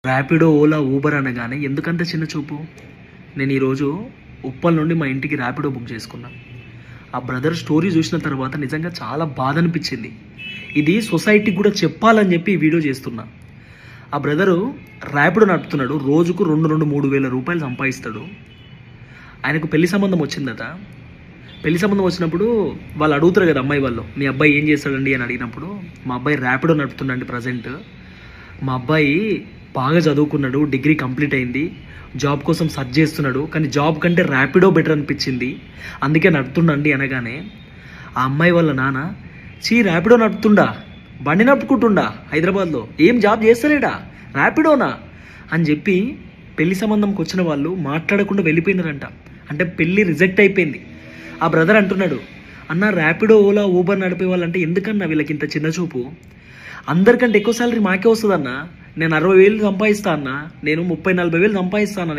Rapido, Ola, Uber అనగానే ఎందుకంత చిన్న చూపు? నేను ఈరోజు ఉప్పల్ నుండి మా ఇంటికి ర్యాపిడో బుక్ చేసుకున్నా. ఆ బ్రదర్ స్టోరీ చూసిన తర్వాత నిజంగా చాలా బాధ అనిపించింది. ఇది సొసైటీకి కూడా చెప్పాలని చెప్పి ఈ వీడియో చేస్తున్నా. ఆ బ్రదరు ర్యాపిడో నడుపుతున్నాడు. రోజుకు 2,000-3,000 రూపాయలు సంపాదిస్తాడు. ఆయనకు పెళ్లి సంబంధం వచ్చిందట. పెళ్లి సంబంధం వచ్చినప్పుడు వాళ్ళు అడుగుతారు కదా, అమ్మాయి వాళ్ళు, మీ అబ్బాయి ఏం చేస్తాడండి అని అడిగినప్పుడు, మా అబ్బాయి ర్యాపిడో నడుపుతున్నాడు ప్రజెంట్. మా అబ్బాయి బాగా చదువుకున్నాడు, డిగ్రీ కంప్లీట్ అయింది, జాబ్ కోసం సర్చ్ చేస్తున్నాడు, కానీ జాబ్ కంటే ర్యాపిడో బెటర్ అనిపించింది, అందుకే నడుపుతుండండి అనగానే ఆ అమ్మాయి వాళ్ళ నాన్న, ర్యాపిడో నడుపుతుండా, బండి నడుపుకుంటుండా హైదరాబాద్లో, ఏం జాబ్ చేస్తలేడా, ర్యాపిడోనా అని చెప్పి పెళ్లి సంబంధంకి వచ్చిన వాళ్ళు మాట్లాడకుండా వెళ్ళిపోయినారంట. అంటే పెళ్ళి రిజెక్ట్ అయిపోయింది. ఆ బ్రదర్ అంటున్నాడు, అన్న ర్యాపిడో, ఓలా, ఊబర్ నడిపే వాళ్ళంటే ఎందుకన్నా వీళ్ళకి ఇంత చిన్న చూపు? అందరికంటే ఎక్కువ శాలరీ మాకే వస్తుందన్న. నేను 60,000 సంపాదిస్తా అన్న, నేను 30,000-40,000 సంపాదిస్తా అన్న.